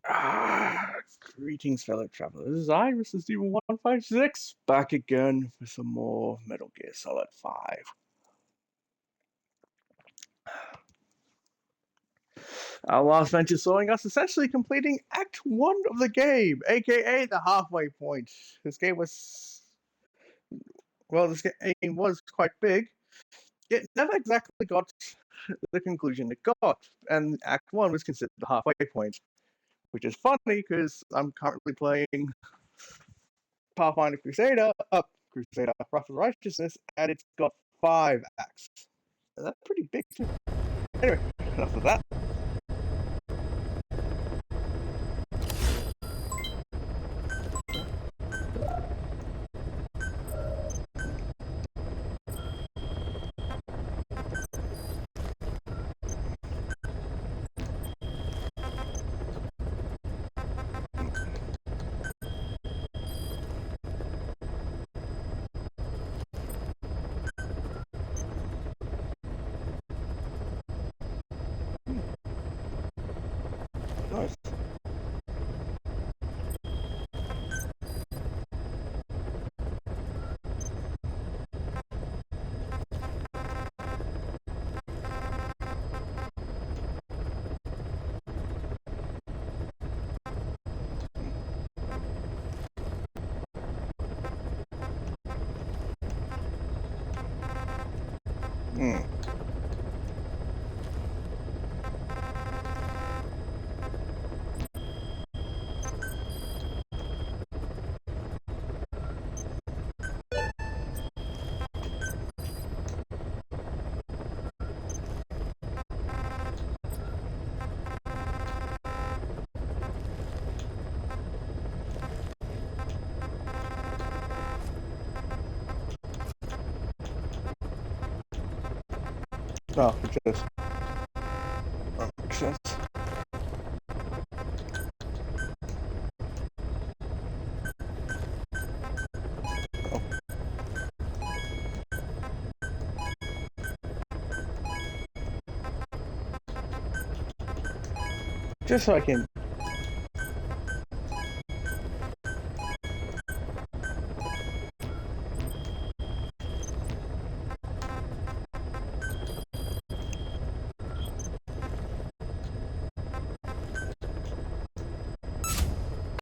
Ah, greetings, fellow travelers. I, Mr. Steven 156, back again for some more Metal Gear Solid 5. Our last venture showing us essentially completing Act 1 of the game, aka the halfway point. This game was. Well, this game was quite big. It never exactly got the conclusion it got, and Act 1 was considered the halfway point. Which is funny because I'm currently playing Pathfinder Crusader, Wrath of Righteousness, and it's got 5 acts. And that's pretty big too. Anyway, enough of that. Nice. Hmm. Oh, it just makes sense. Oh. Just so I can.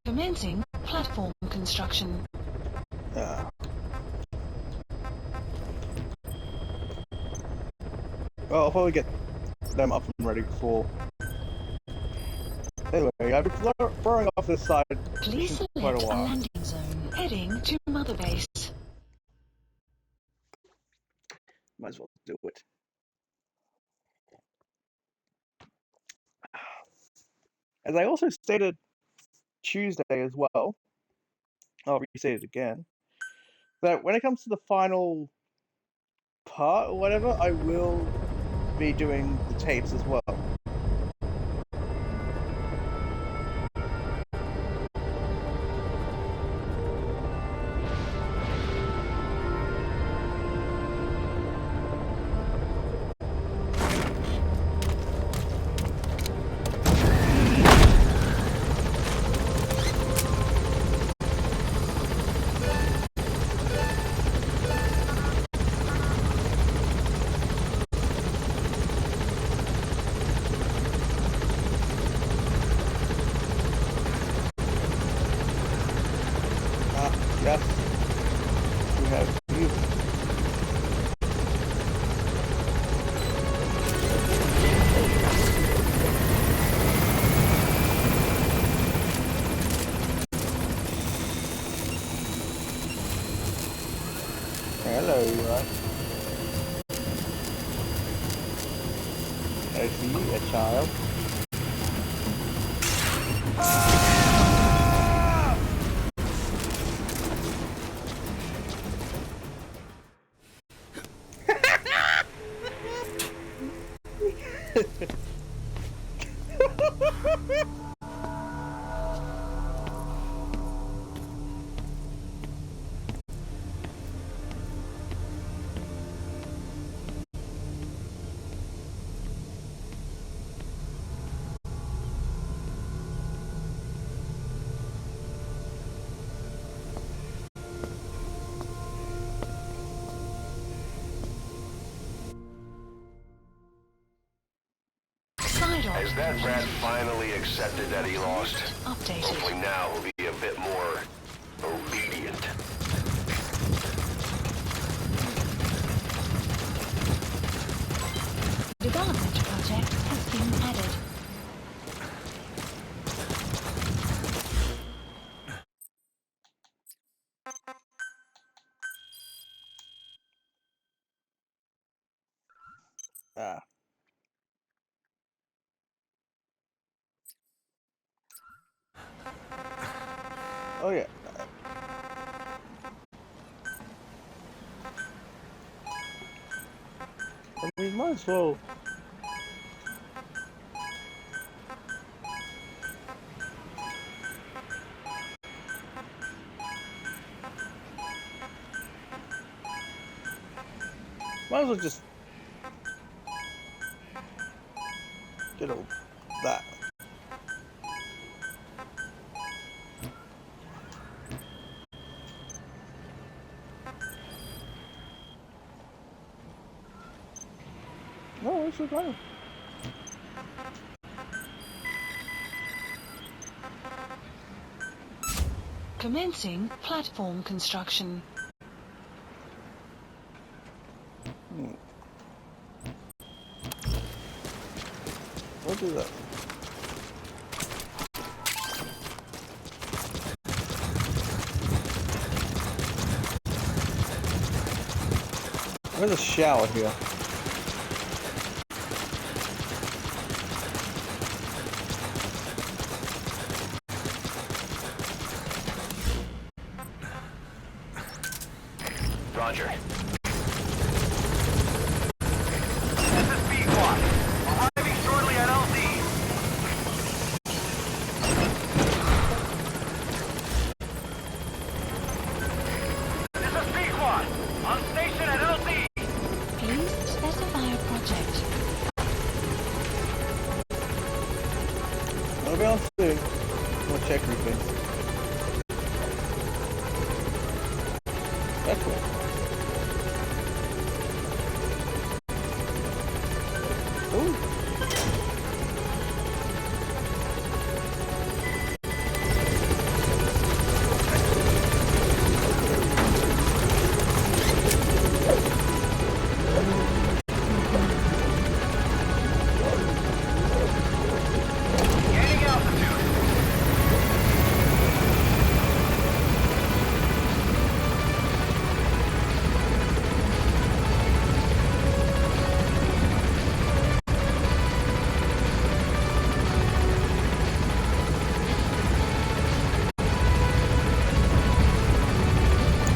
Commencing platform construction. Well, I'll probably get them up and ready before. Anyway, I've been throwing off this side Please for select quite a a while. landing zone heading to Mother Base. Might as well do it. As I also stated Tuesday as well, I'll restate it again, that when it comes to the final part or whatever, I will be doing the tapes as well. Yes, we have you. Hello, I see a child. Has that rat finally accepted that he lost? Updated. Hopefully now he'll be a bit more obedient. Development project has been added. Ah. Oh yeah. I mean, might as well. Might as well just get over that. No, it's okay. Commencing platform construction. We'll do that. There's a shower here. Roger. Please specify project. I'll be on soon. We'll check everything. That's cool. Ooh.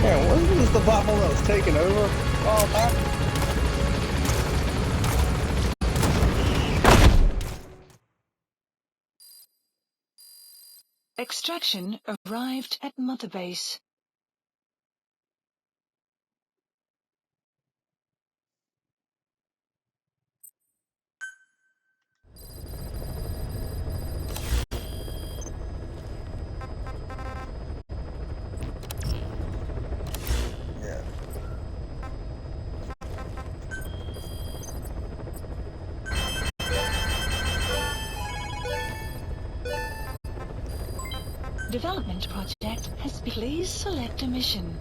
Yeah, wasn't this the bottle that was taken over a while back? Extraction arrived at Mother Base. Yeah. Development project has been. Please select a mission.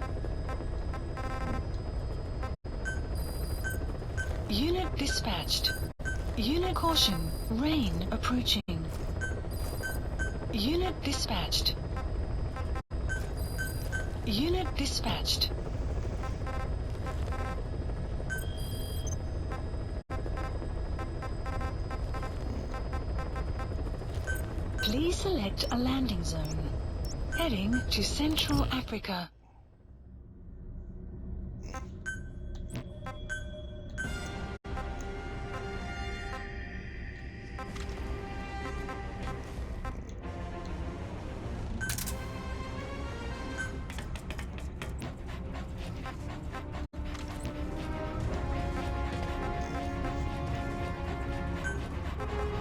Unit dispatched. Unit caution. Rain approaching. Unit dispatched. Unit dispatched. Please select a landing zone. Heading to Central Africa.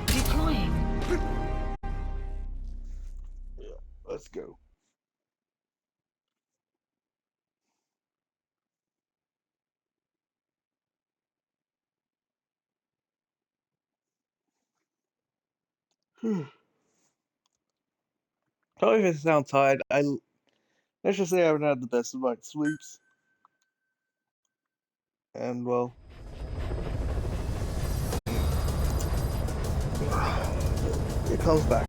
Deploying. Yeah. Let's go. Sorry if I sound tired. Let's just say I haven't had the best of night's sleeps. And well, it comes back.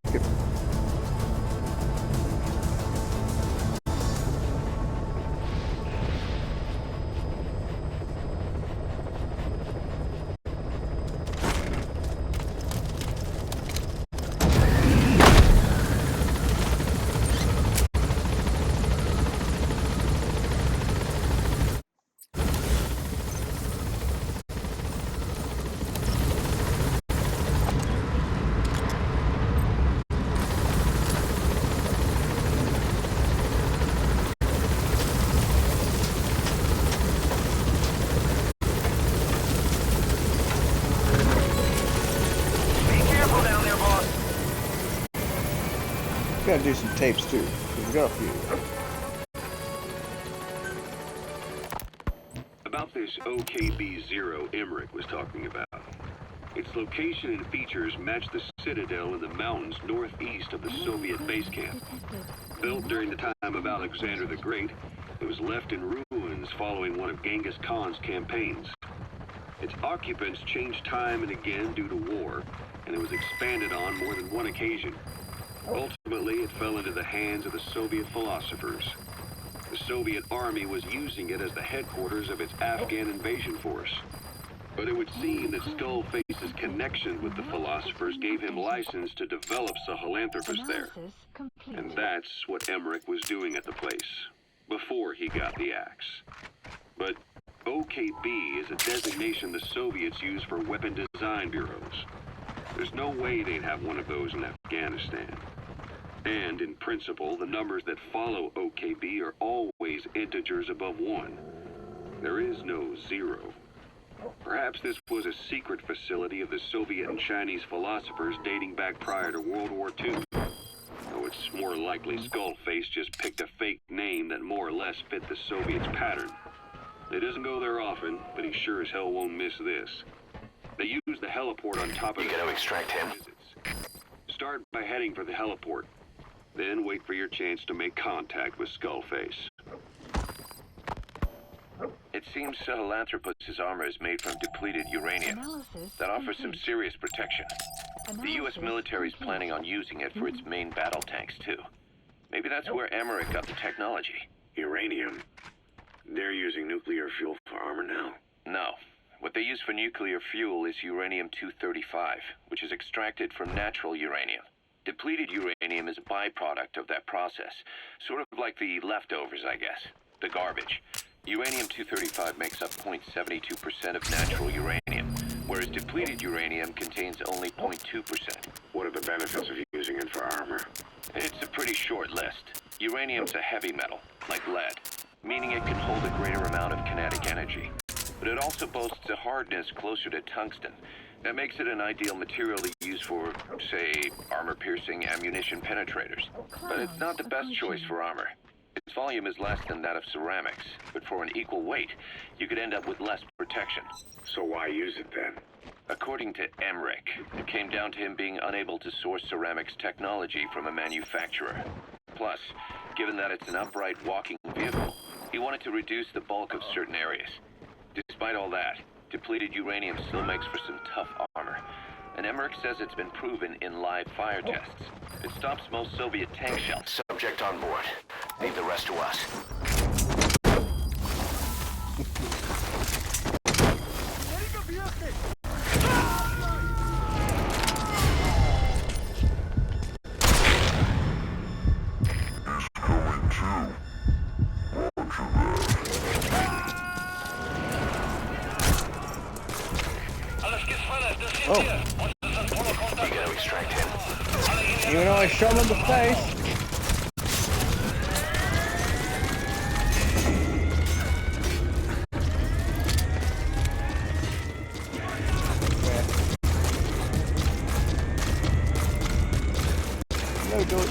Gotta do some tapes too. We got a few. About this OKB-0 Emmerich was talking about. Its location and features match the citadel in the mountains northeast of the Soviet base camp. Built during the time of Alexander the Great, it was left in ruins following one of Genghis Khan's campaigns. Its occupants changed time and again due to war, and it was expanded on more than one occasion. Ultimately, it fell into the hands of the Soviet philosophers. The Soviet army was using it as the headquarters of its Afghan invasion force. But it would seem that Skullface's connection with the philosophers gave him license to develop Sahelanthropus there. And that's what Emmerich was doing at the place, before he got the axe. But OKB is a designation the Soviets use for weapon design bureaus. There's no way they'd have one of those in Afghanistan. And, in principle, the numbers that follow OKB are always integers above 1. There is no 0. Perhaps this was a secret facility of the Soviet and Chinese philosophers dating back prior to World War II. Though it's more likely Skullface just picked a fake name that more or less fit the Soviets' pattern. He doesn't go there often, but he sure as hell won't miss this. They use the heliport on top of the... You gotta extract him. Start by heading for the heliport. Then wait for your chance to make contact with Skullface. It seems Sahelanthropus' armor is made from depleted uranium. That offers some serious protection. The U.S. military is planning on using it for its main battle tanks, too. Maybe that's where Emmerich got the technology. Uranium? They're using nuclear fuel for armor now? No. What they use for nuclear fuel is uranium-235, which is extracted from natural uranium. Depleted uranium is a byproduct of that process, sort of like the leftovers, I guess, the garbage. Uranium-235 makes up 0.72% of natural uranium, whereas depleted uranium contains only 0.2%. What are the benefits of using it for armor? It's a pretty short list. Uranium's a heavy metal, like lead, meaning it can hold a greater amount of kinetic energy. But it also boasts a hardness closer to tungsten. That makes it an ideal material to use for, say, armor-piercing ammunition penetrators. But it's not the best choice for armor. Its volume is less than that of ceramics, but for an equal weight, you could end up with less protection. So why use it then? According to Emmerich, it came down to him being unable to source ceramics technology from a manufacturer. Plus, given that it's an upright walking vehicle, he wanted to reduce the bulk of certain areas. Despite all that, depleted uranium still makes for some tough armor. And Emmerich says it's been proven in live fire tests. It stops most Soviet tank shells. Subject on board. Leave the rest to us. Oh. You gotta extract him. Even though I shot him in the face. No, do it.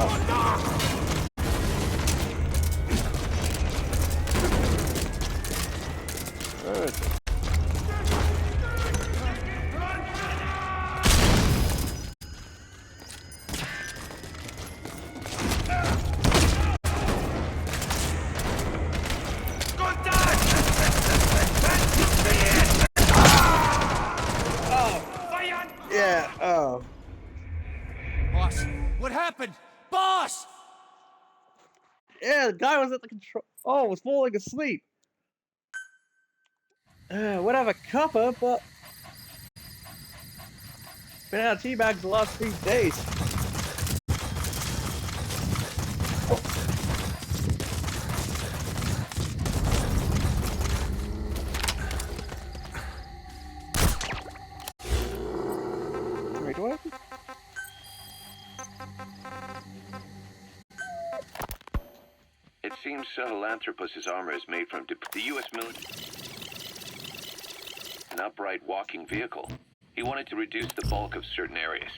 Oh. Good. Yeah, oh. Boss, what happened? Boss! Yeah, the guy was at the control. Oh, was falling asleep. Would have a cuppa, but been out of tea bags the last 3 days. Wait, do I have to... It seems Sahelanthropus's armor is made from the U.S. military. An upright walking vehicle. He wanted to reduce the bulk of certain areas.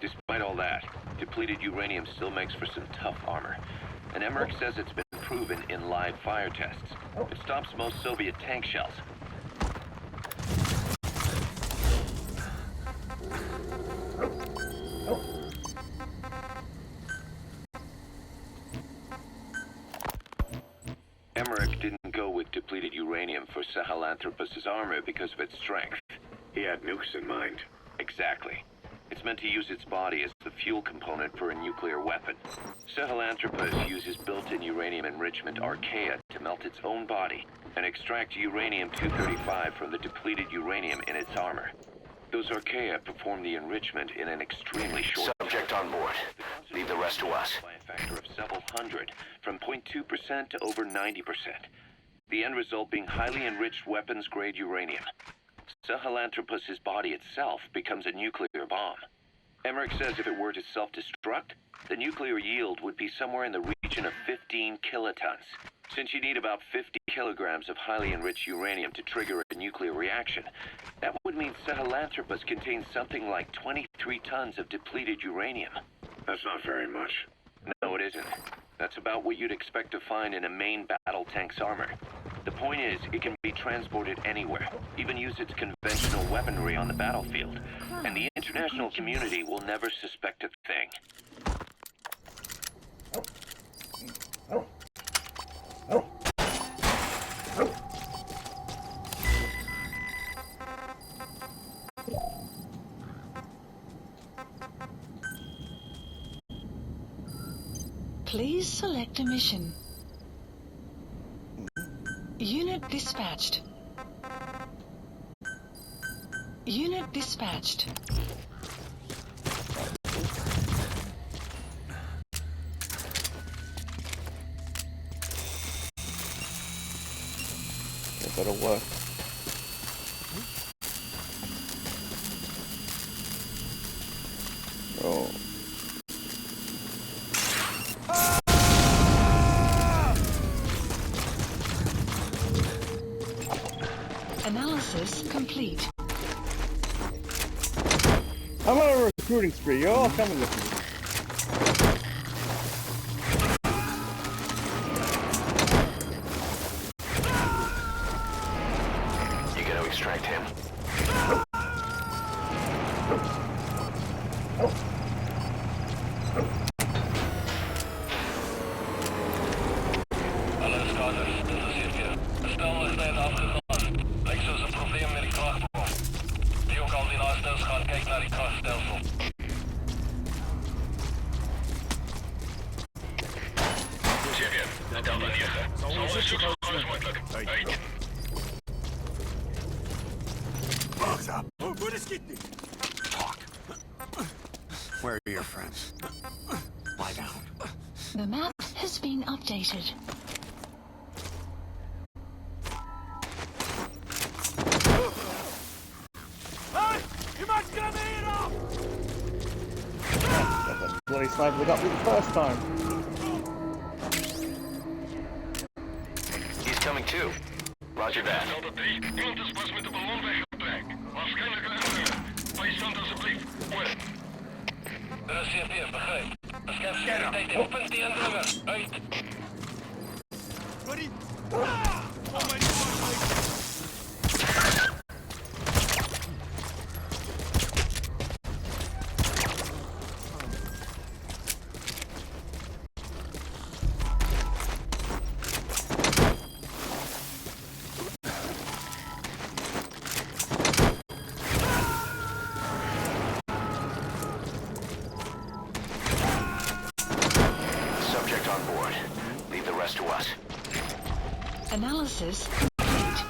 Despite all that, depleted uranium still makes for some tough armor. And Emmerich says it's been proven in live fire tests. It stops most Soviet tank shells. Emmerich didn't go with depleted uranium for Sahelanthropus's armor because of its strength. He had nukes in mind. Exactly. It's meant to use its body as the fuel component for a nuclear weapon. Sahelanthropus uses built-in uranium enrichment archaea to melt its own body and extract uranium-235 from the depleted uranium in its armor. Those archaea perform the enrichment in an extremely short time. Subject on board. Leave the rest to us. By a factor of several hundred, from 0.2% to over 90%. The end result being highly enriched weapons-grade uranium. Sahelanthropus's body itself becomes a nuclear bomb. Emmerich says if it were to self-destruct, the nuclear yield would be somewhere in the region of 15 kilotons. Since you need about 50 kilograms of highly enriched uranium to trigger a nuclear reaction, that would mean Sahelanthropus contains something like 23 tons of depleted uranium. That's not very much. No, it isn't. That's about what you'd expect to find in a main battle tank's armor. The point is, it can be transported anywhere, even use its conventional weaponry on the battlefield, and the international community will never suspect a thing. Please select a mission. Unit dispatched. Unit dispatched. That better work. Oh. Analysis complete. I'm on a recruiting spree. You're all coming with me. You gotta extract him. Alle skaders, interesseert je. De stel is afgegaan. Lijkt zoals een probleem met die krachtbron. Die ook al die nastels gaan kijken naar die krachtstelsel. Check in. Stel dan hier. Zo zo groot mogelijk. Uit. Talk. Where are your friends? Lie down. The map has been updated. That bloody sniper got me the first time. He's coming too. Roger that. Delta 3, iemand is pas met de ballon weggetrekt. Waarschijnlijk een bijstand alsjeblieft. Over. Dat is CFD, begrijp. Dat schijnt scherpheid in punt die indrukken. Uit. Analysis complete.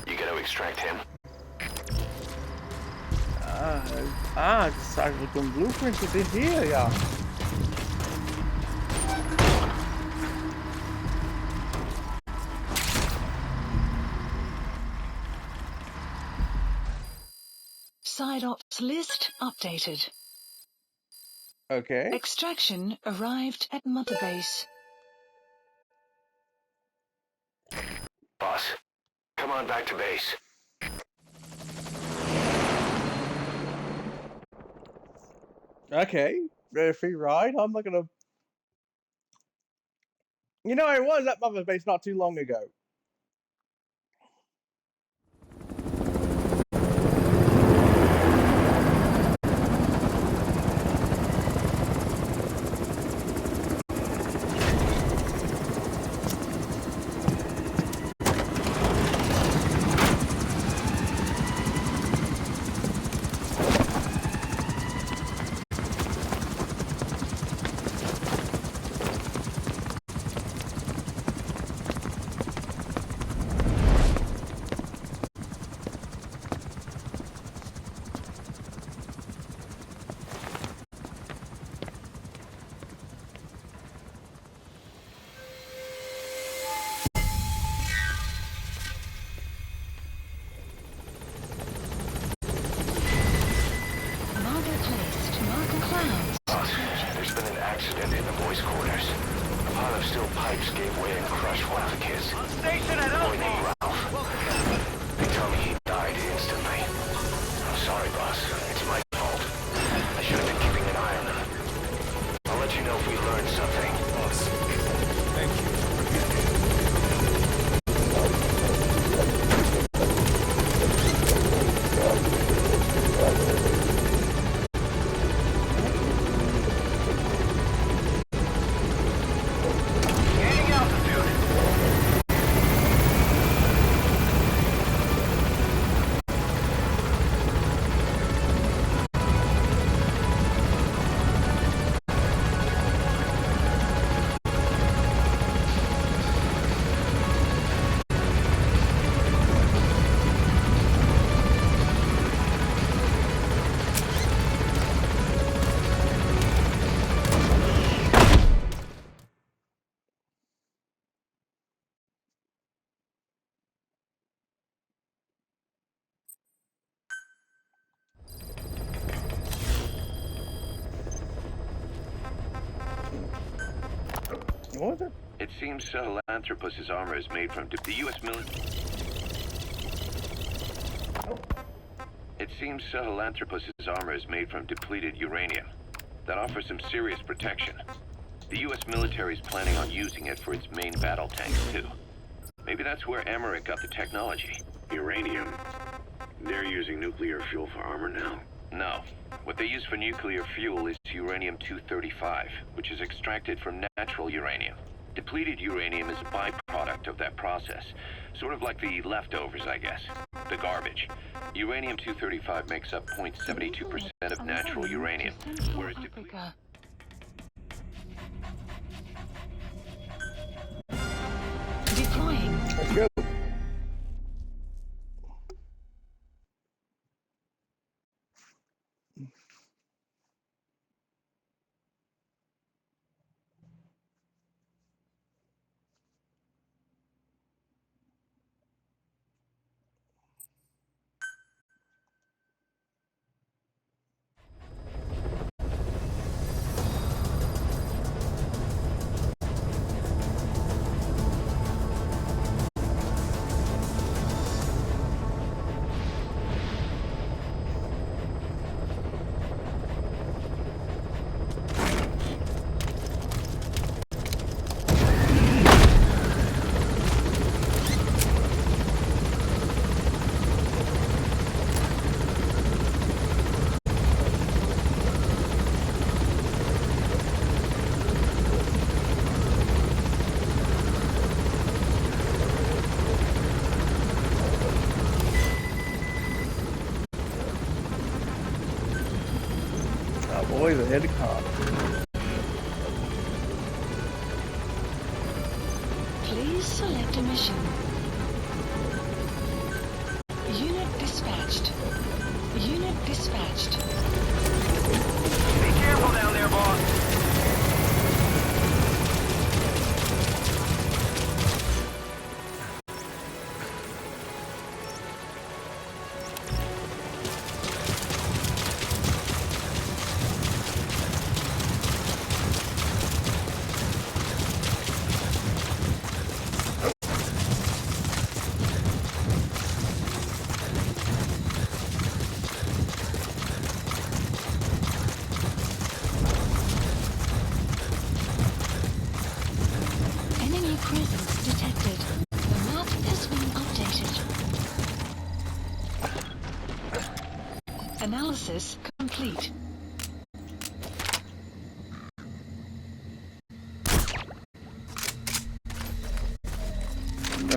You gonna extract him? Das ist eigentlich so ein Blueprint für den hier, ja. Side ops list updated. Okay. Extraction arrived at Mother Base. Boss, come on back to base. Okay. Free ride. I'm not gonna. You know, I was at Mother's Base not too long ago. Marker placed. Marker clouds. Boss, there's been an accident in the boys' quarters. A pile of steel pipes gave way and crushed one of the kids. Station at A boy named Ralph. They tell me he died instantly. I'm sorry, boss. It's my fault. I should have been keeping an eye on him. I'll let you know if we learn something. Boss, thank you. What was it? It seems Sahelanthropus's armor is made from the U.S. military. It seems Sahelanthropus's armor is made from depleted uranium. That offers some serious protection. The U.S. military is planning on using it for its main battle tanks, too. Maybe that's where Emmerich got the technology. Uranium. They're using nuclear fuel for armor now. No. What they use for nuclear fuel is uranium-235, which is extracted from natural uranium. Depleted uranium is a byproduct of that process. Sort of like the leftovers, I guess. The garbage. Uranium-235 makes up 0.72% of natural uranium, whereas depleted... Africa. Deploying. Let's go. Oh boy, the helicopter. Please select a mission. Unit dispatched. Unit dispatched. Be careful down there, boss. Enemy presence detected. The map has been updated. Analysis complete.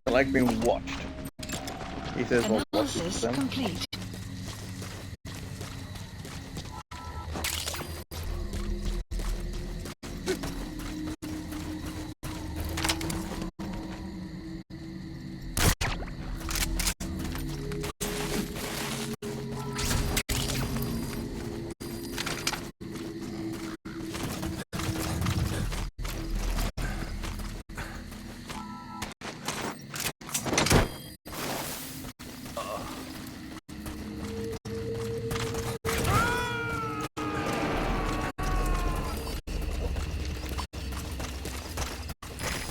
I like being watched. He says we'll watch Analysis them. complete.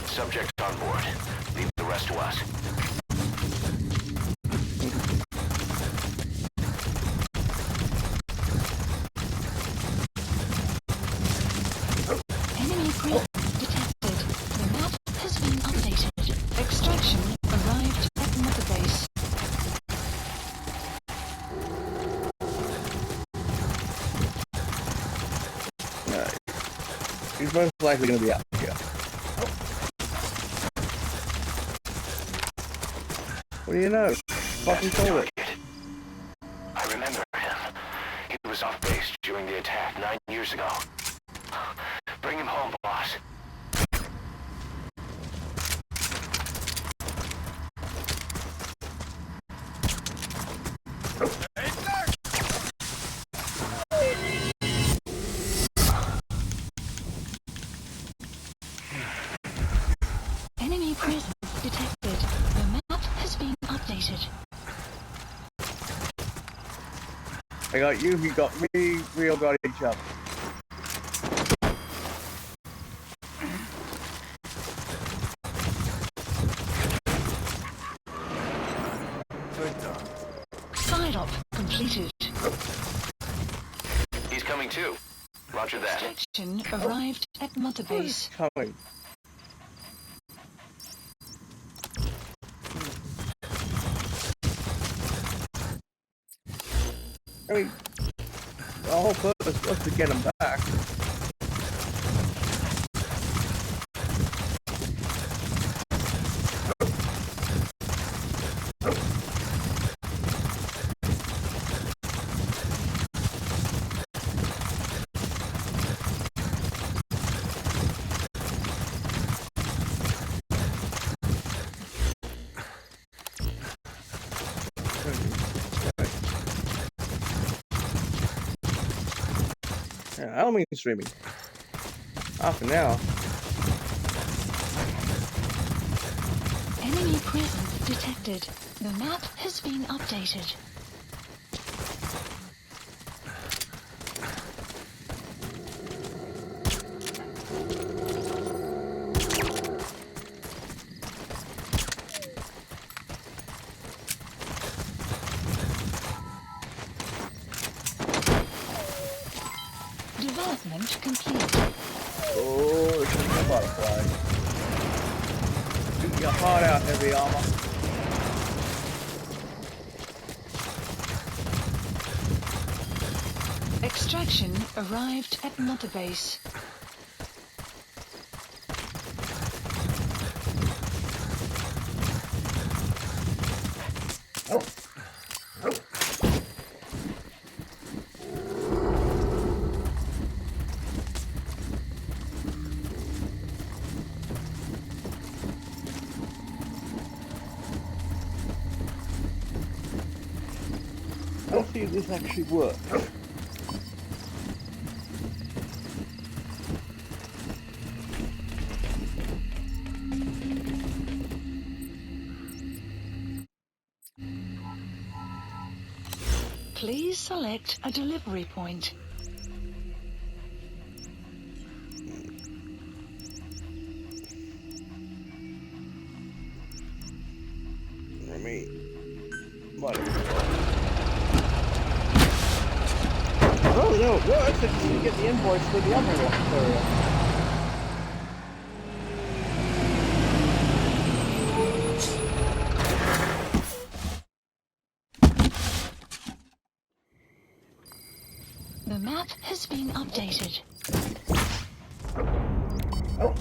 Subjects on board. Leave the rest to us. Enemy presence detected. The map has been updated. Extraction arrived at Mother Base. He's most likely going to be out here. What do you know? Fucking call it. I remember him. He was off base during the attack 9 years ago. Bring him home, boss. Enemy presence detected. The map has been updated. I got you, he got me, we all got each other. Side op completed. He's coming too. Roger that. Extraction arrived at Mother Base. Coming. I mean, the whole purpose was to get him back. Yeah, I don't mean streaming. Half an hour. Enemy presence detected. The map has been updated. Development complete. Oh, it's a butterfly. Shoot your heart out, heavy armor. Extraction arrived at Mother Base. see if this actually works. Please select a delivery point. Let me. What? Oh no, it works. I just need to get the invoice for the other area. The map has been updated. Oh.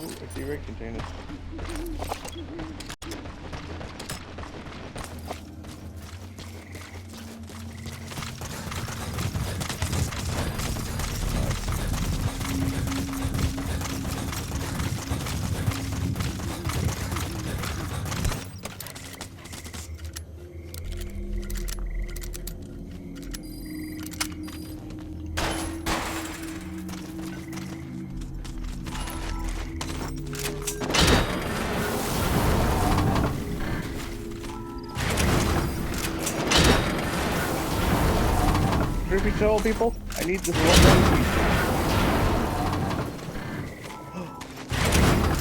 Ooh, I see rig containers. Truth be told, people, I need this one piece.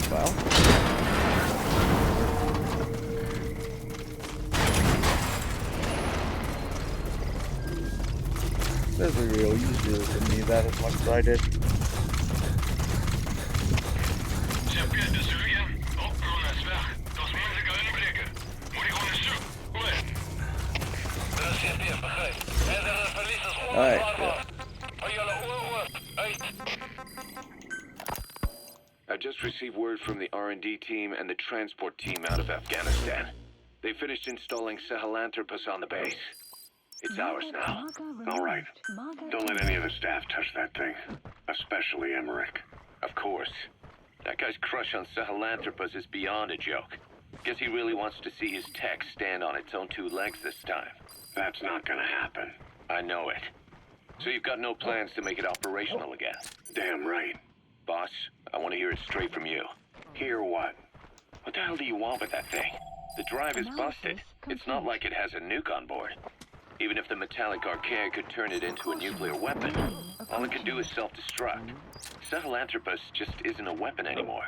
Well. There's a real easier than me that as much as I did. Alright, yeah. I just received word from the R&D team and the transport team out of Afghanistan. They finished installing Sahelanthropus on the base. It's ours now. All right. Don't let any of the staff touch that thing. Especially Emmerich. Of course. That guy's crush on Sahelanthropus is beyond a joke. Guess he really wants to see his tech stand on its own two legs this time. That's not gonna happen. I know it. So you've got no plans to make it operational again? Damn right. Boss, I want to hear it straight from you. Hear what? What the hell do you want with that thing? The drive is busted. It's not like it has a nuke on board. Even if the metallic archaea could turn it into a nuclear weapon, all it can do is self-destruct. Sahelanthropus just isn't a weapon anymore.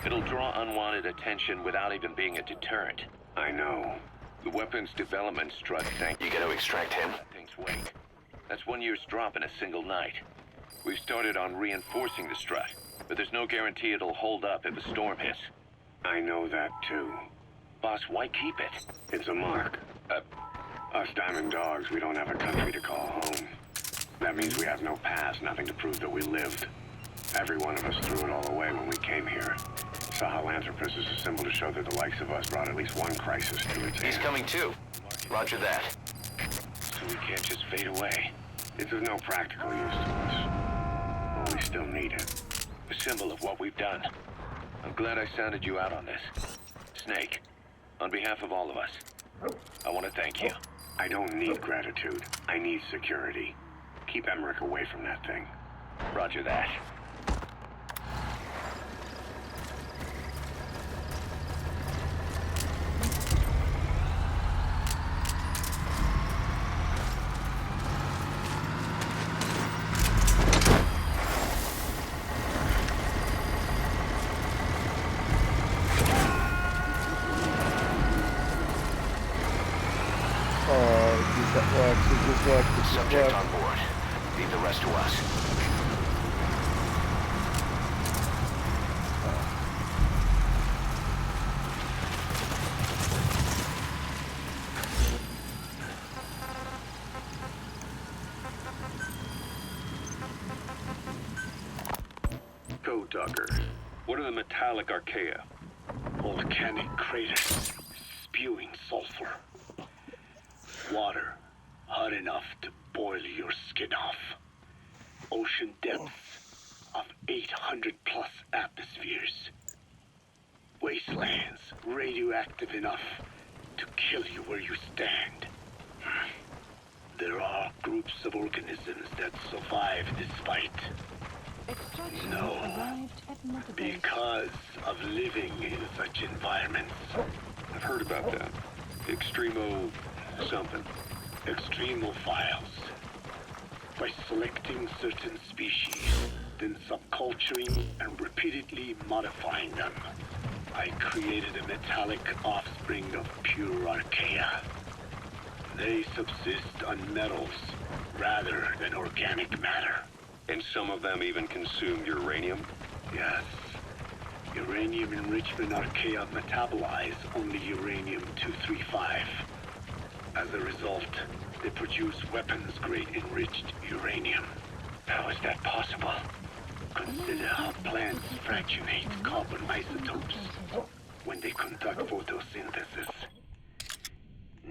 It'll draw unwanted attention without even being a deterrent. I know. The weapons development strut tank. You gotta extract him. That thing's weight. That's 1 year's drop in a single night. We've started on reinforcing the strut, but there's no guarantee it'll hold up if a storm hits. I know that too. Boss, why keep it? It's a mark. Us diamond dogs, we don't have a country to call home. That means we have no past, nothing to prove that we lived. Every one of us threw it all away when we came here. Sahelanthropus is a symbol to show that the likes of us brought at least one crisis to its end. He's coming too. Roger that. So we can't just fade away. It's of no practical use to us. But we still need it. A symbol of what we've done. I'm glad I sounded you out on this. Snake, on behalf of all of us, I want to thank you. I don't need gratitude. I need security. Keep Emmerich away from that thing. Roger that. Subject on board. Leave the rest to us. Go, Duggar. What are the metallic archaea? Volcanic craters, spewing sulfur. Water, hot enough to boil your skin off. Ocean depths of 800 plus atmospheres. wastelands, radioactive enough to kill you where you stand. There are groups of organisms that survive this fight. Extraction No, arrived at Mother Base. because of living in such environments. I've heard about that. Extremo something. Extremophiles. By selecting certain species, then subculturing and repeatedly modifying them, I created a metallic offspring of pure archaea. They subsist on metals rather than organic matter. And some of them even consume uranium? Yes. Uranium enrichment archaea metabolize only uranium-235. As a result, they produce weapons-grade enriched uranium. How is that possible? Consider how plants fractionate carbon isotopes when they conduct photosynthesis.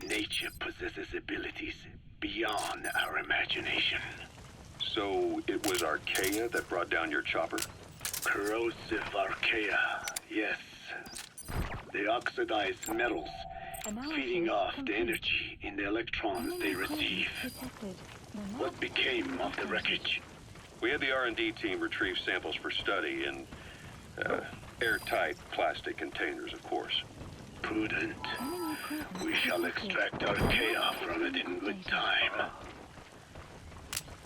Nature possesses abilities beyond our imagination. So it was archaea that brought down your chopper? Corrosive archaea, yes. They oxidize metals, feeding off the energy in the electrons they receive. What became of the wreckage? We had the R&D team retrieve samples for study in airtight plastic containers, of course. Prudent. We shall extract archaea from it in good time.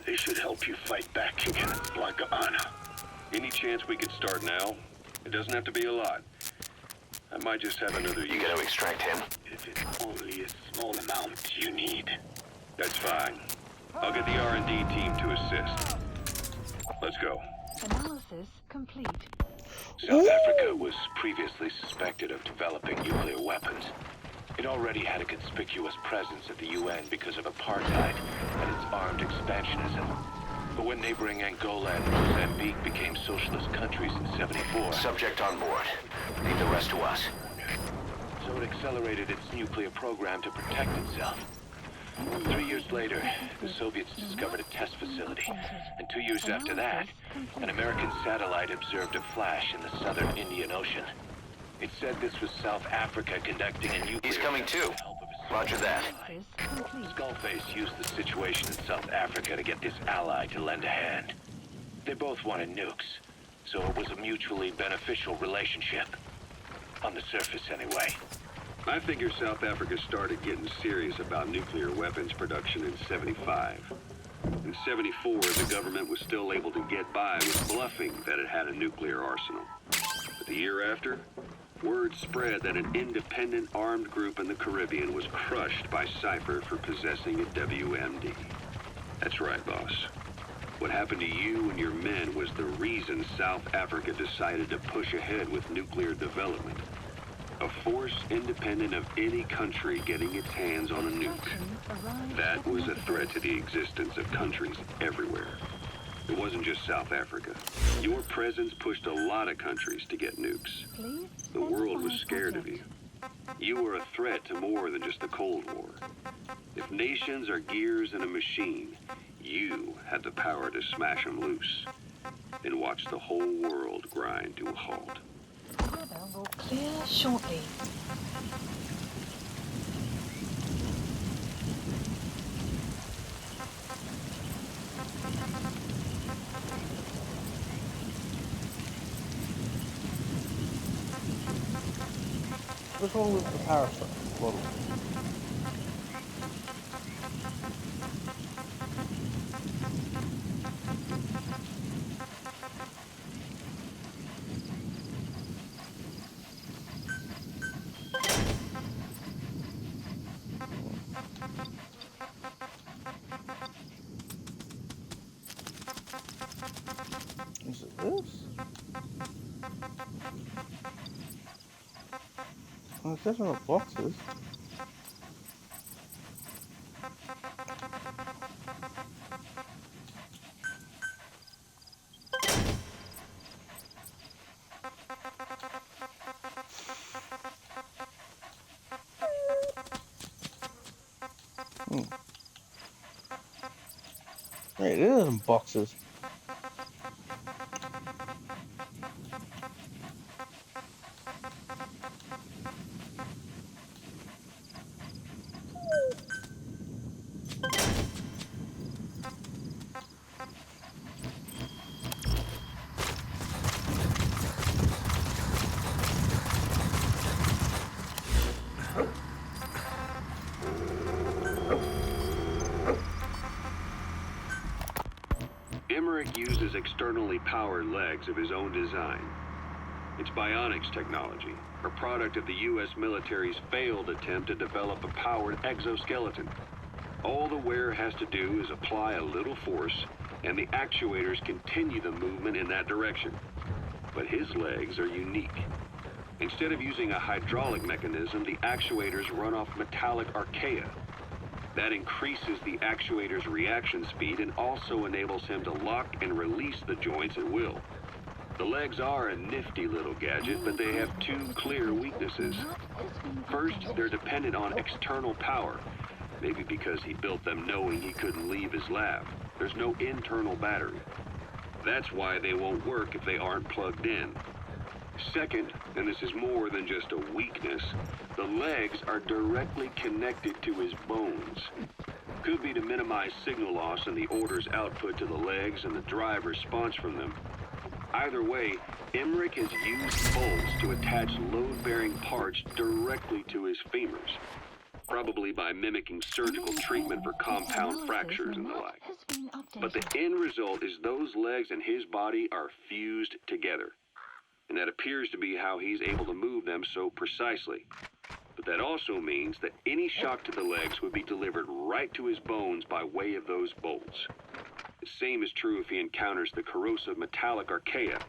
They should help you fight back against Blagana. Any chance we could start now? It doesn't have to be a lot. I might just have another You gotta extract him. If it's only a small amount you need. That's fine. I'll get the R&D team to assist. Let's go. Analysis complete. South Africa was previously suspected of developing nuclear weapons. It already had a conspicuous presence at the UN because of apartheid and its armed expansionism. But when neighboring Angola and Mozambique became socialist countries in '74... Subject on board. Leave the rest to us. So it accelerated its nuclear program to protect itself. 3 years later, the Soviets discovered a test facility. And 2 years after that, an American satellite observed a flash in the southern Indian Ocean. It said this was South Africa conducting a nuclear... He's coming too. Roger that. Skullface used the situation in South Africa to get this ally to lend a hand. They both wanted nukes, so it was a mutually beneficial relationship. On the surface, anyway. I figure South Africa started getting serious about nuclear weapons production in '75. In '74, the government was still able to get by with bluffing that it had a nuclear arsenal. But the year after, word spread that an independent armed group in the Caribbean was crushed by Cypher for possessing a WMD. That's right, boss. What happened to you and your men was the reason South Africa decided to push ahead with nuclear development. A force independent of any country getting its hands on a nuke. That was a threat to the existence of countries everywhere. It wasn't just South Africa. Your presence pushed a lot of countries to get nukes. The world was scared of you. You were a threat to more than just the Cold War. If nations are gears in a machine, you had the power to smash them loose and watch the whole world grind to a halt. Weather will clear shortly. What's wrong with the parasite model? Is it this? Oh, it's definitely not boxes. Right, it is in boxes. Emmerich uses externally powered legs of his own design. It's bionics technology, a product of the U.S. military's failed attempt to develop a powered exoskeleton. All the wearer has to do is apply a little force, and the actuators continue the movement in that direction. But his legs are unique. Instead of using a hydraulic mechanism, the actuators run off metallic archaea. That increases the actuator's reaction speed and also enables him to lock and release the joints at will. The legs are a nifty little gadget, but they have two clear weaknesses. First, they're dependent on external power, maybe because he built them knowing he couldn't leave his lab. There's no internal battery. That's why they won't work if they aren't plugged in. Second, and this is more than just a weakness, the legs are directly connected to his bones. Could be to minimize signal loss in the order's output to the legs and the drive response from them. Either way, Emmerich has used bolts to attach load-bearing parts directly to his femurs, probably by mimicking surgical treatment for compound fractures and the like. But the end result is those legs and his body are fused together. And that appears to be how he's able to move them so precisely. But that also means that any shock to the legs would be delivered right to his bones by way of those bolts. The same is true if he encounters the corrosive metallic archaea.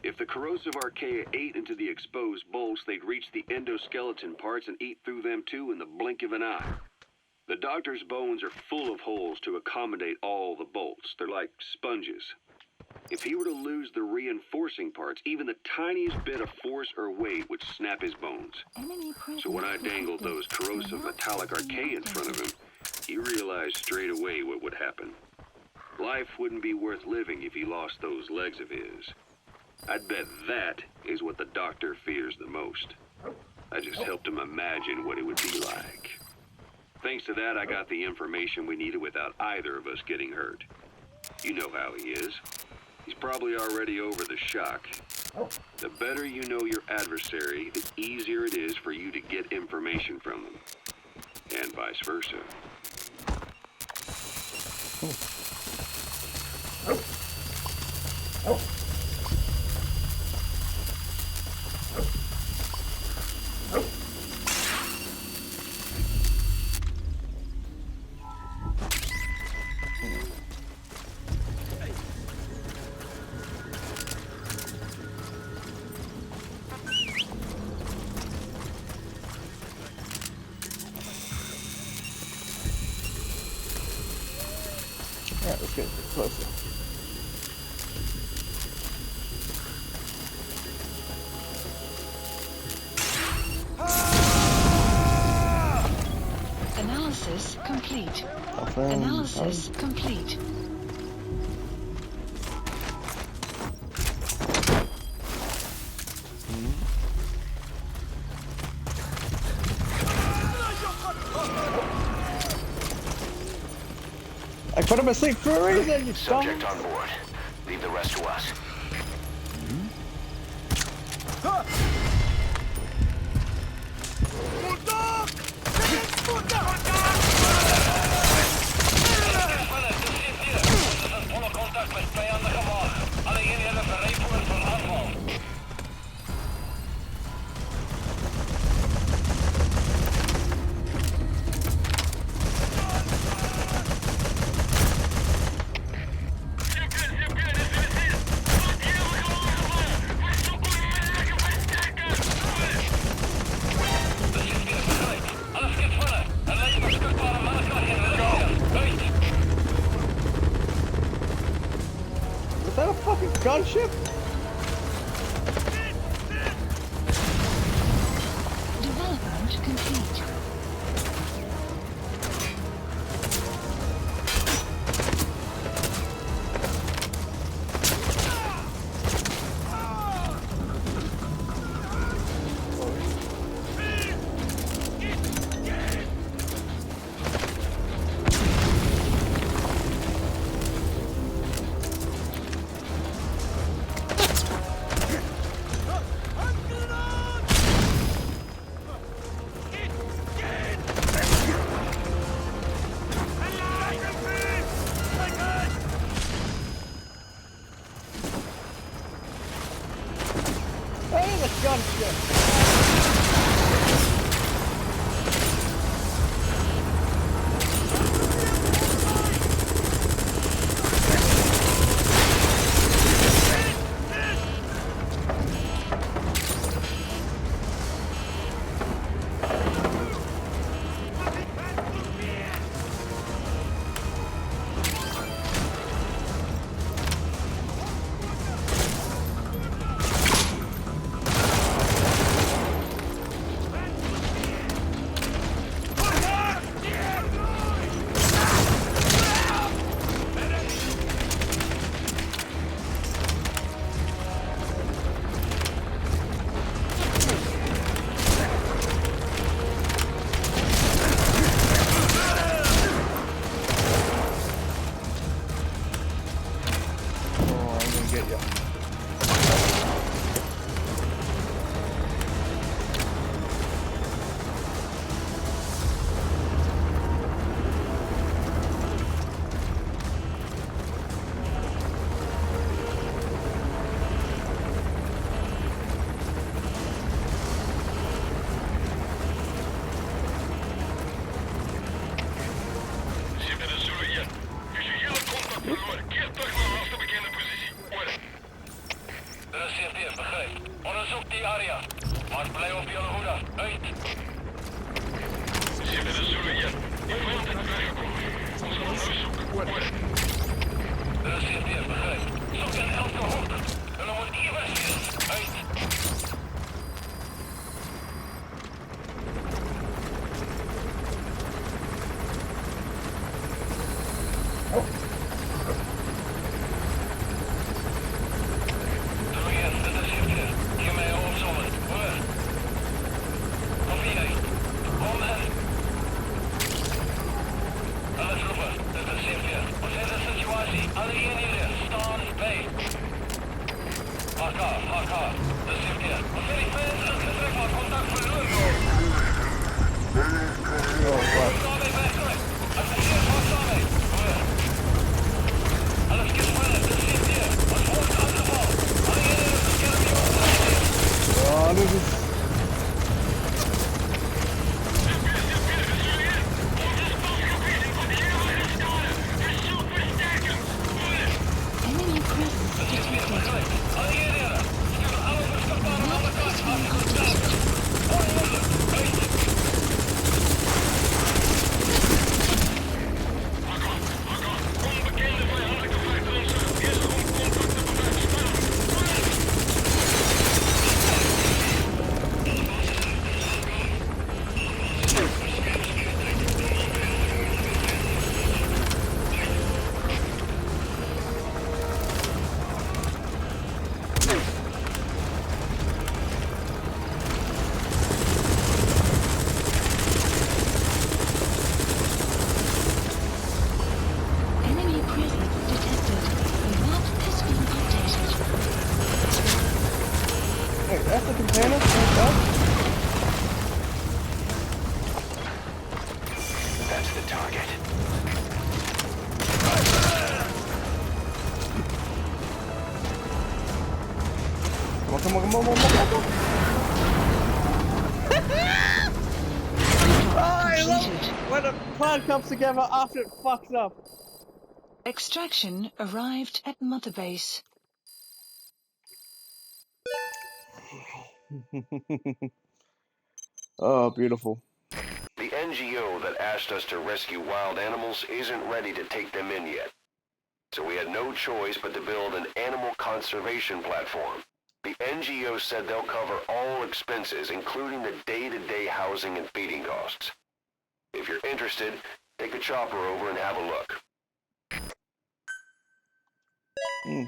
If the corrosive archaea ate into the exposed bolts, they'd reach the endoskeleton parts and eat through them too in the blink of an eye. The doctor's bones are full of holes to accommodate all the bolts. They're like sponges. If he were to lose the reinforcing parts, even the tiniest bit of force or weight would snap his bones. So when I dangled those corrosive metallic archaea in front of him, he realized straight away what would happen. Life wouldn't be worth living if he lost those legs of his. I'd bet that is what the doctor fears the most. I just helped him imagine what it would be like. Thanks to that, I got the information we needed without either of us getting hurt. You know how he is. He's probably already over the shock. The better you know your adversary, the easier it is for you to get information from them. And vice versa. Alright, let's get a bit closer. Analysis complete. Nothing. Analysis complete. I put him asleep for a reason, you Subject dumb. on board. Leave the rest to us. Is that a fucking gunship? Development complete. on, shit. Oh, I'm gonna get you. Zitten de Zulu 1. Visuele contact verloren. Keer terug naar laatste bekende positie. Over. De CFDF, begrijp. Onderzoek die area. Maar blijf op je hoede. Uit. Zitten de Zulu 1. Iemand is vrijgekomen. Ons gaan onderzoek. Over. De CFDF, begrijp. Zoek een elke hoogte. En dan moet hier wegzien. Uit. Oh, this is... Enemy presence detected. Map has been updated. Onbekende vijandelijke vliegtuigen. Eerst om contact te bewijzen. Enemy presence detected. The map has been updated. Wait, that's the container? That's us? That's the target. Come on. I love Completed. when a plan comes together after it fucks up. Extraction arrived at Mother Base. Oh, beautiful. The NGO that asked us to rescue wild animals isn't ready to take them in yet. So we had no choice but to build an animal conservation platform. The NGO said they'll cover all expenses, including the day-to-day housing and feeding costs. If you're interested, take a chopper over and have a look. Mm.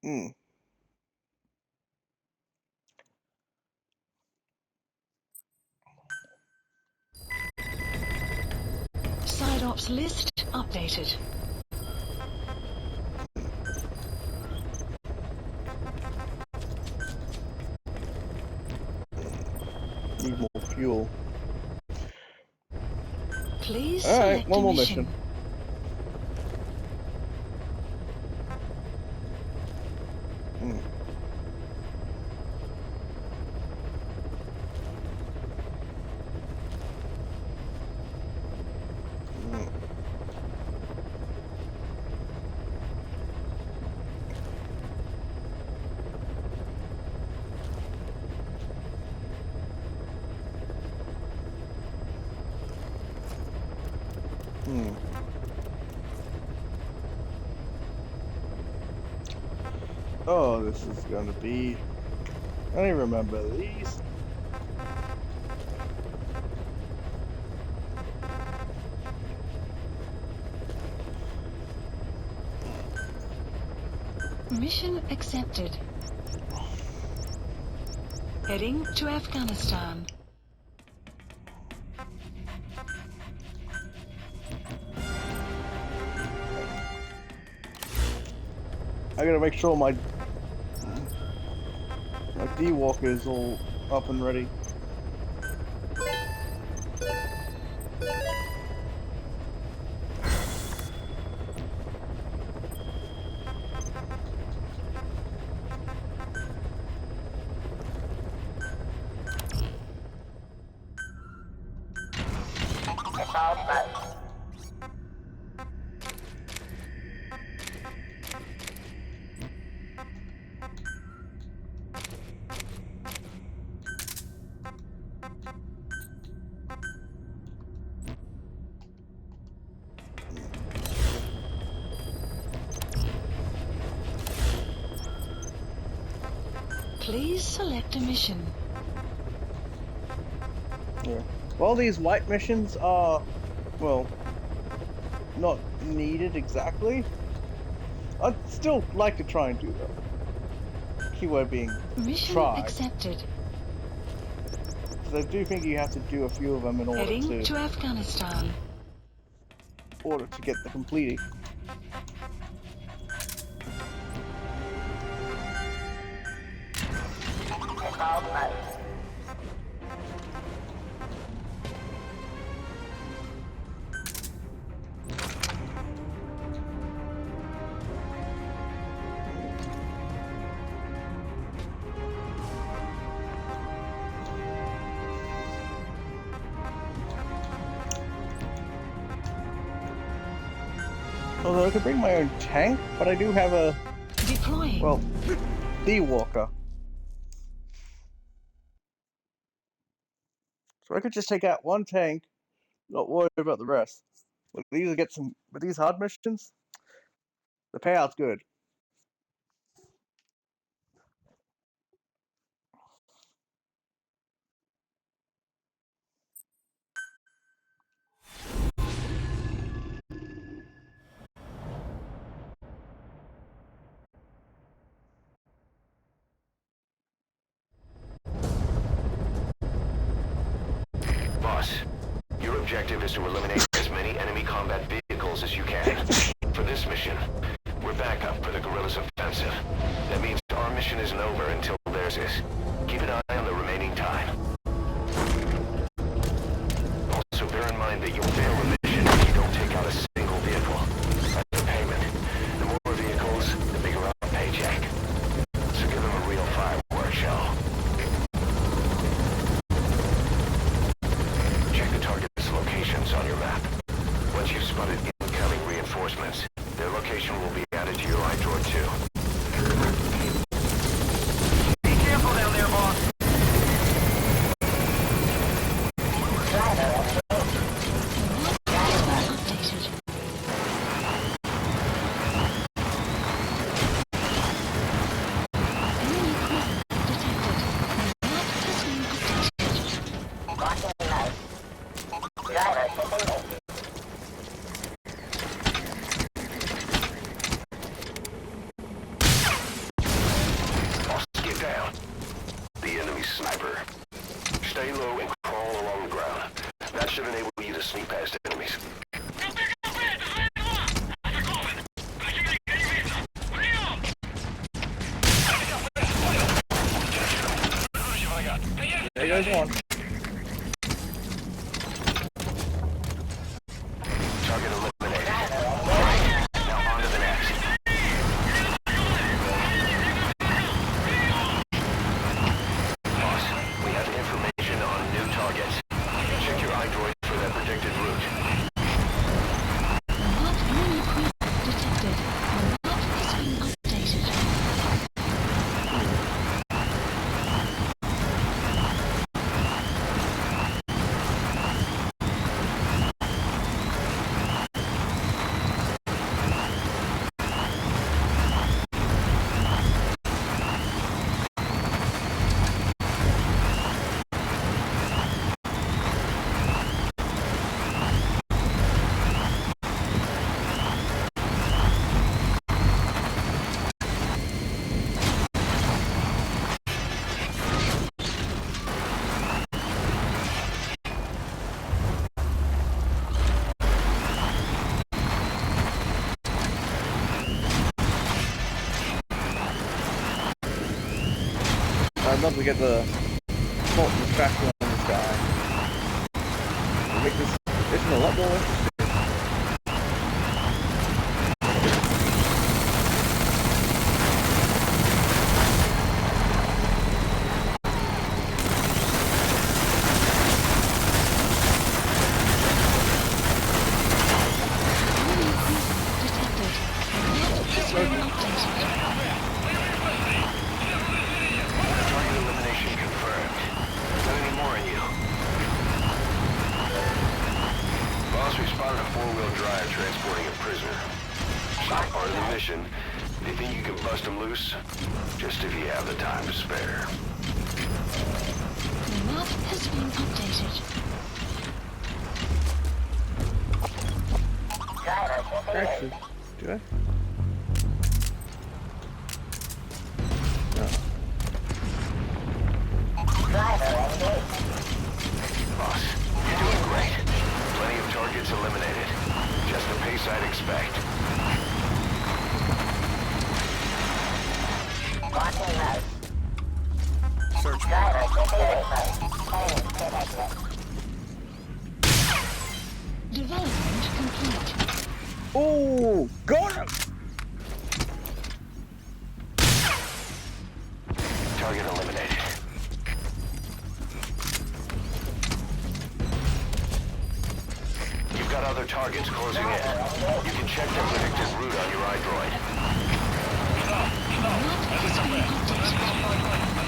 Mm. Side ops list updated. Need more fuel. Please All right, select one a more mission. mission. Hmm. Hmm. Hmm. Oh, this is gonna be. I remember these. Mission accepted. Heading to Afghanistan. I gotta make sure my D-Walker is all up and ready. Please select a mission. Yeah. While these white missions are, well, not needed exactly, I'd still like to try and do them. Keyword being Mission try. accepted. Because I do think you have to do a few of them in order Heading to Afghanistan. get the completing. Although I could bring my own tank, but I do have a, Deploying. well, D-Walker. So I could just take out one tank, not worry about the rest. But these hard missions, the payout's good. Boss, your objective is to eliminate as many enemy combat vehicles as you can. For this mission, we're backup for the guerrillas' offensive. That means our mission isn't over until theirs is. Keep an eye on the remaining time. Also bear in mind that you'll fail the mission if you don't take out a single vehicle. That's the payment. The more vehicles, the bigger our paycheck. So give them a real fireworks show. Check the target's locations on your map. Once you've spotted incoming reinforcements, their location will be added to your iDroid too. Be careful down there, boss. Updated. Enemy craft detected. Map has been updated. Boss, get down. The enemy sniper. Stay low and crawl along the ground. That should enable you to sneak past enemies. There goes one. love to get the salt distraction on this guy. Make this mission a lot more interesting. Target elimination confirmed. Not any more in you. Boss, we spotted a four-wheel drive transporting a prisoner. Not part of the mission. Do you think you can bust him loose? Just if you have the time to spare. The map has been updated. Actually, do I? No. Boss, you're doing great. Plenty of targets eliminated. Just the pace I'd expect. Search Development complete. Oh, got him! Target eliminated. You've got other targets closing in. You can check their predicted route on your iDroid. The map has been updated.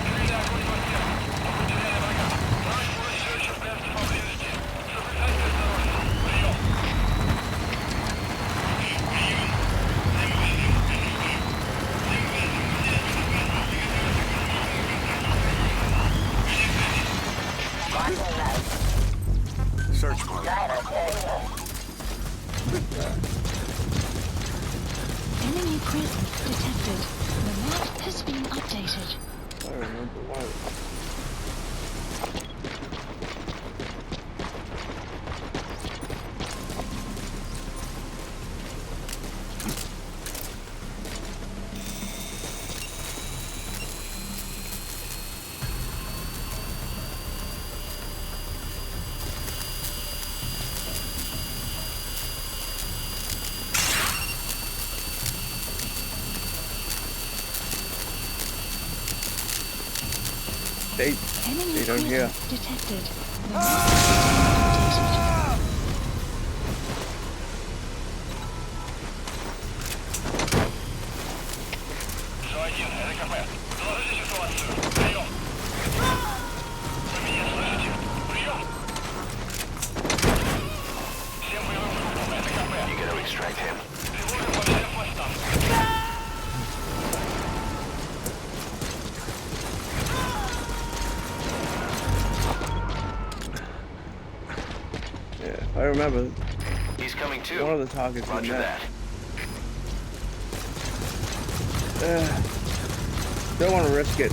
Search mark. Enemy presence detected. The map has been updated. I remember why. Enemy They don't hear. presence detected. The map has been updated. Зайдин, это КП. Доложите ситуацию. Прием. Вы меня слышите? Прием. Всем боевым группам, это КП. You gotta extract him. Тревога по всем постам. Yeah, I remember He's coming too. one of the targets in Roger that. that. Don't want to risk it.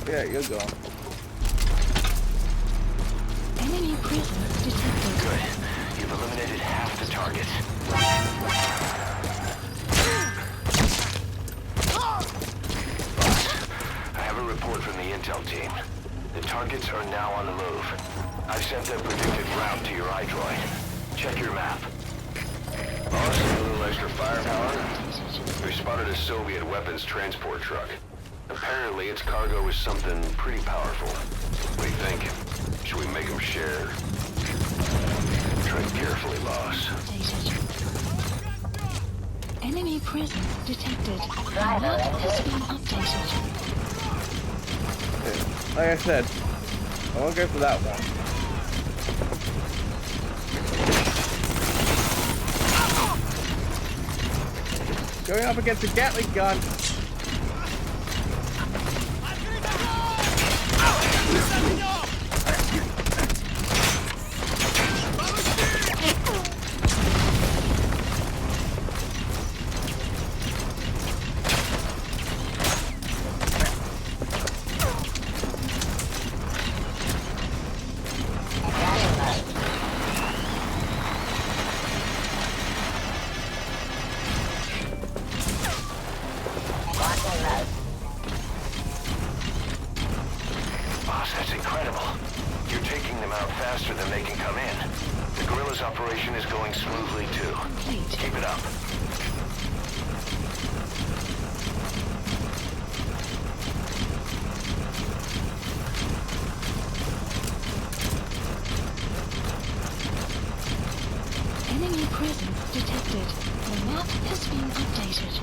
Yeah, you're gone. Enemy presence detected. Good. You've eliminated half the targets. Boss, I have a report from the intel team. The targets are now on the move. I've sent their predicted route to your iDroid. Check your map. Boss, a little extra firepower? We spotted a Soviet weapons transport truck. Apparently, its cargo is something pretty powerful. What do you think? Should we make them share? Tread carefully, boss. Updated. Enemy presence detected. The map has been updated. Yeah, like I said, I won't go for that one. Going up against a Gatling gun. incredible. You're taking them out faster than they can come in. The guerrillas' operation is going smoothly, too. Complete. Keep it up. Enemy presence detected. The map has been updated.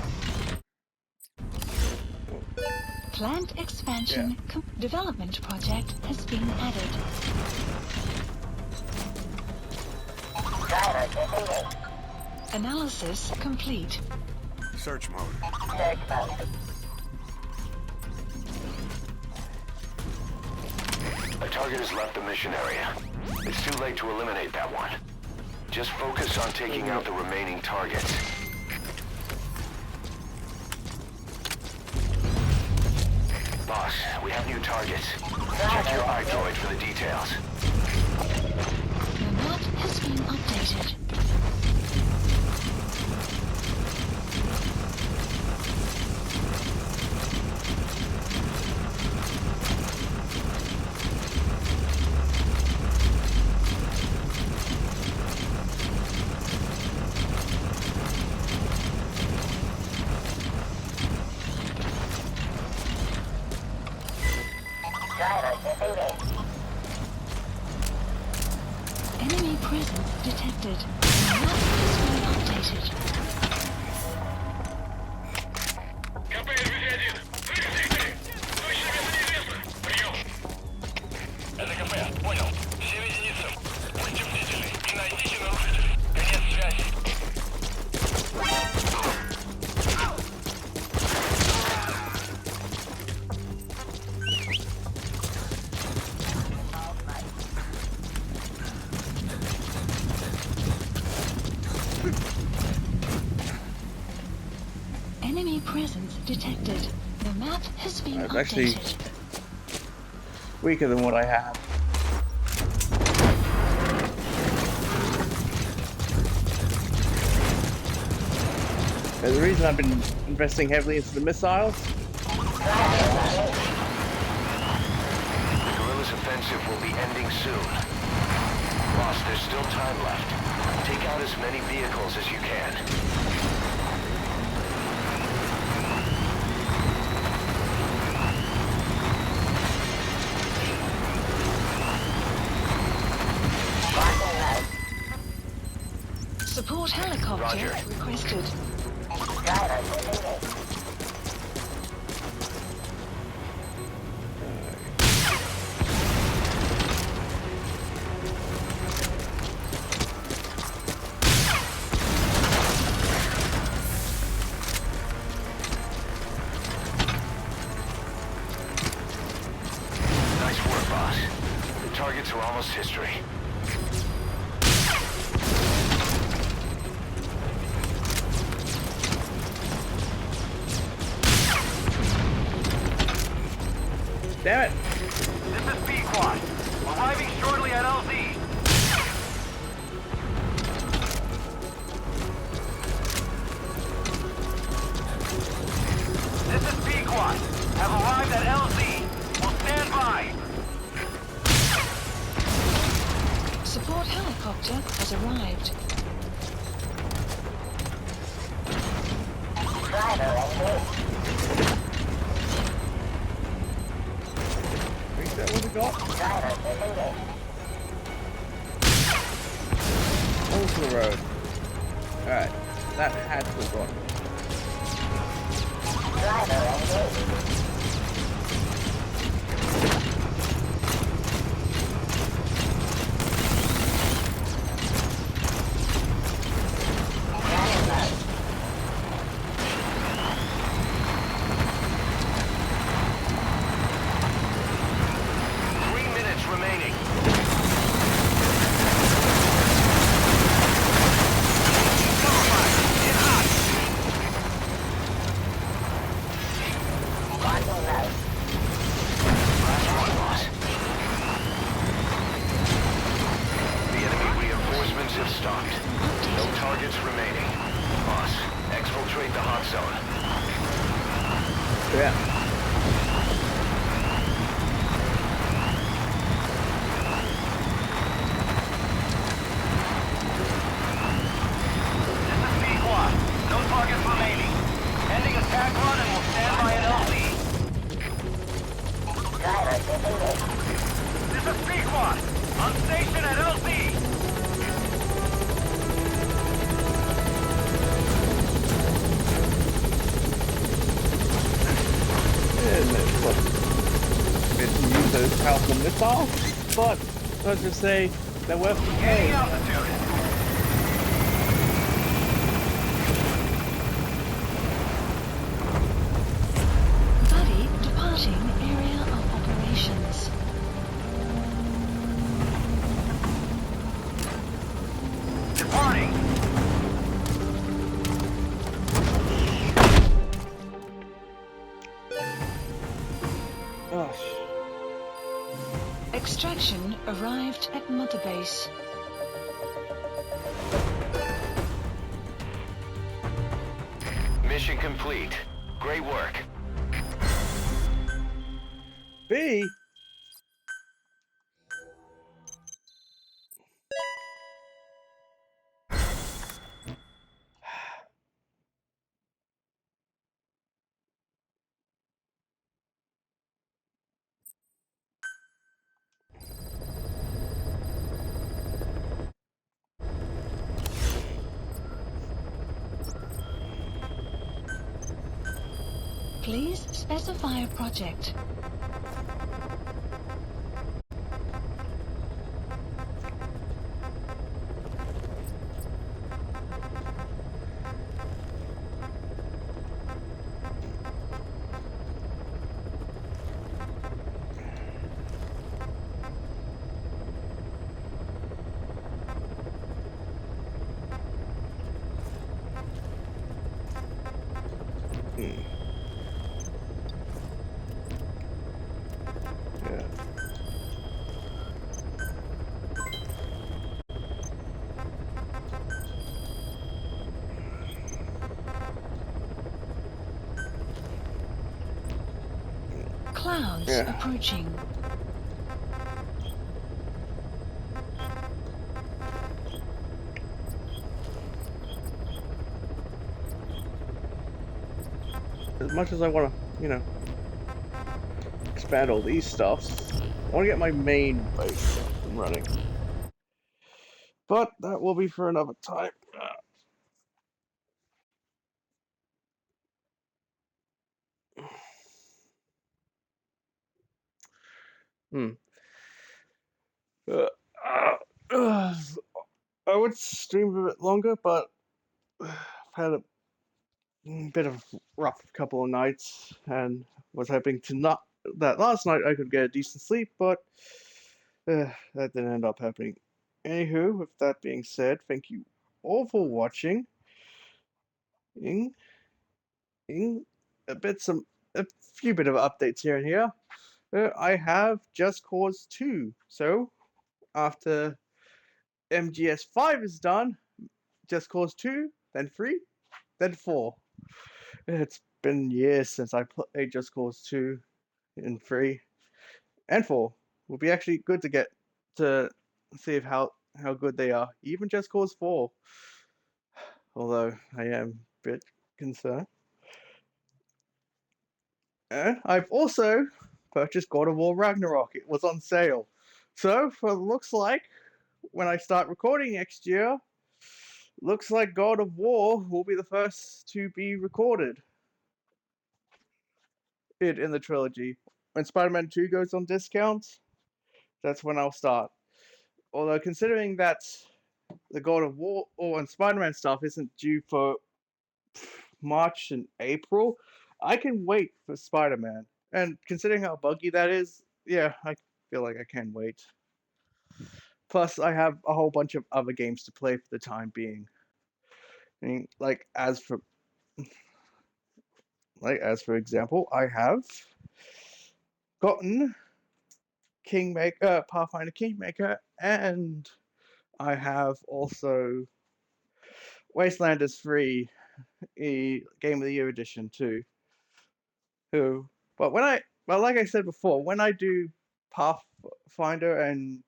Plant expansion development project has been added. Analysis complete. Search mode. A target has left the mission area. It's too late to eliminate that one. Just focus on taking out the remaining targets. Boss, we have new targets. Check your iDroid for the details. The map has been updated. Enemy presence detected. The map has been updated. КП СВЗ-1. Прикрытие. Точное место неизвестно. Прием. Это КП. Понял. Все единицы. Будьте бдительны и найдите нарушителей. Конец связи. Enemy presence detected. The map has been It's actually updated. weaker than what I have. The reason I've been investing heavily into the missiles, The guerrillas' offensive will be ending soon. Boss, there's still time left. Take out as many vehicles as you can. Support helicopter Roger. requested. Nice work, boss. The targets are almost history. damn it! This is B-Quad. Arriving shortly at LZ. This is B-Quad. Have arrived at LZ. Will stand by. Support helicopter has arrived. I think that was a got. Over the road. Alright, that had to have gone. Remaining. Cover fire. Get hot. This is Pequod. On station at LZ. And it's use those powerful missiles, but let's just say they're worth the Gaining pay. altitude. Buddy departing area of operations. Departing. Gosh. Extraction arrived at Mother Base. Mission complete. Great work. B. Please specify a project. Yeah. Clouds Yeah. approaching. As much as I want to, expand all these stuffs, I want to get my main base up and running. But that will be for another time. Hmm. Uh, uh, I would stream a bit longer, but I've had a bit of a rough couple of nights and was hoping to not that last night I could get a decent sleep, but that didn't end up happening. Anywho, with that being said, thank you all for watching. In, in a few bit of updates here and here. I have Just Cause 2. So after MGS5 is done, Just Cause 2, then 3, then 4. It's been years since I played Just Cause 2 and 3 and 4. Will be actually good to get to see if how good they are. Even Just Cause 4. Although I am a bit concerned. And I've also purchased God of War Ragnarok. It was on sale. So, for looks like, when I start recording next year, looks like God of War will be the first to be recorded in the trilogy. When Spider-Man 2 goes on discount, that's when I'll start. Although, considering that the God of War and Spider-Man stuff isn't due for March and April, I can wait for Spider-Man. And considering how buggy that is, yeah, I feel like I can wait. Plus, I have a whole bunch of other games to play for the time being. I mean, as for example, I have gotten Pathfinder Kingmaker, and I have also Wastelanders 3, Game of the Year edition too. But like I said before, when I do Pathfinder and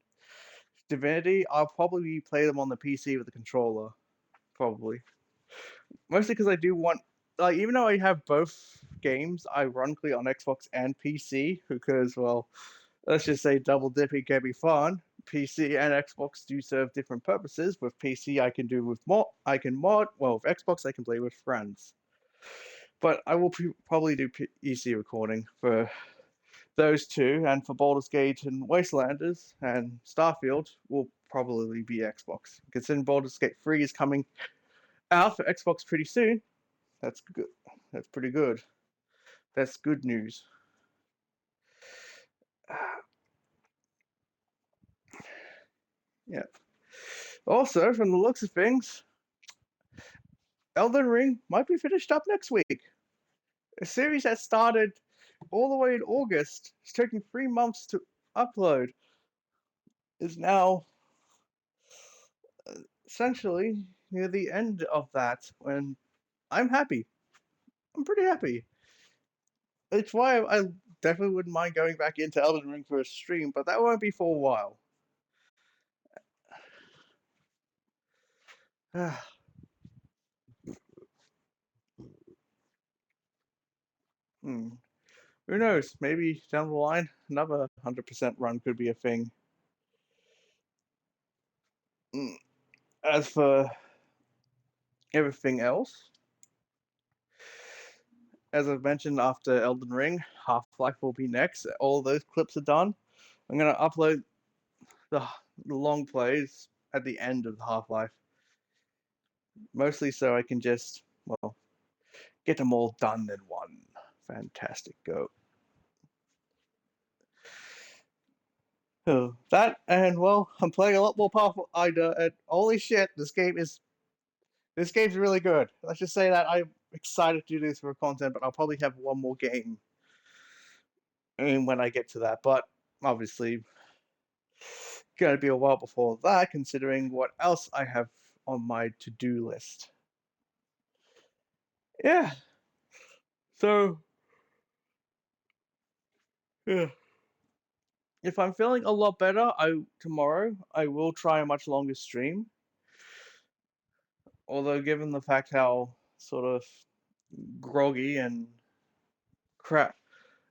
Divinity, I'll probably play them on the PC with a controller, probably. Mostly because I do want, even though I have both games, ironically on Xbox and PC, because well, let's just say double dipping can be fun. PC and Xbox do serve different purposes. With PC, I can do with mod. I can mod. Well, with Xbox, I can play with friends. But I will probably do PC recording for those two, and for Baldur's Gate and Wastelanders and Starfield will probably be Xbox. Considering Baldur's Gate 3 is coming out for Xbox pretty soon, that's good. That's pretty good. That's good news. Yeah. Also, from the looks of things, Elden Ring might be finished up next week. A series that started all the way in August, it's taking 3 months to upload, is now essentially near the end of that. When I'm happy, I'm pretty happy. It's why I definitely wouldn't mind going back into Elden Ring for a stream, but that won't be for a while. Hmm. Who knows? Maybe down the line, another 100% run could be a thing. As for everything else, as I've mentioned, after Elden Ring, Half-Life will be next. All those clips are done. I'm gonna upload the long plays at the end of Half-Life, mostly so I can just, well, get them all done in one fantastic go. Oh, that and well, I'm playing a lot more powerful Ida, and holy shit, this game's really good. Let's just say that I'm excited to do this for content, but I'll probably have one more game when I get to that. But obviously, gonna be a while before that, considering what else I have on my to-do list. Yeah. So, yeah. If I'm feeling a lot better, tomorrow I will try a much longer stream. Although, given the fact how sort of groggy and crap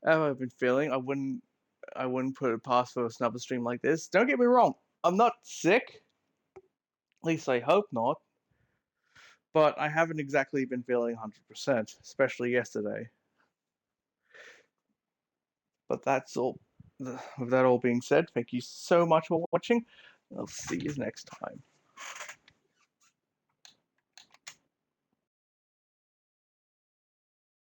I've been feeling, I wouldn't put it past for another stream like this. Don't get me wrong, I'm not sick. At least I hope not. But I haven't exactly been feeling 100%, especially yesterday. But that's all. With that all being said, thank you so much for watching. I'll see you next time.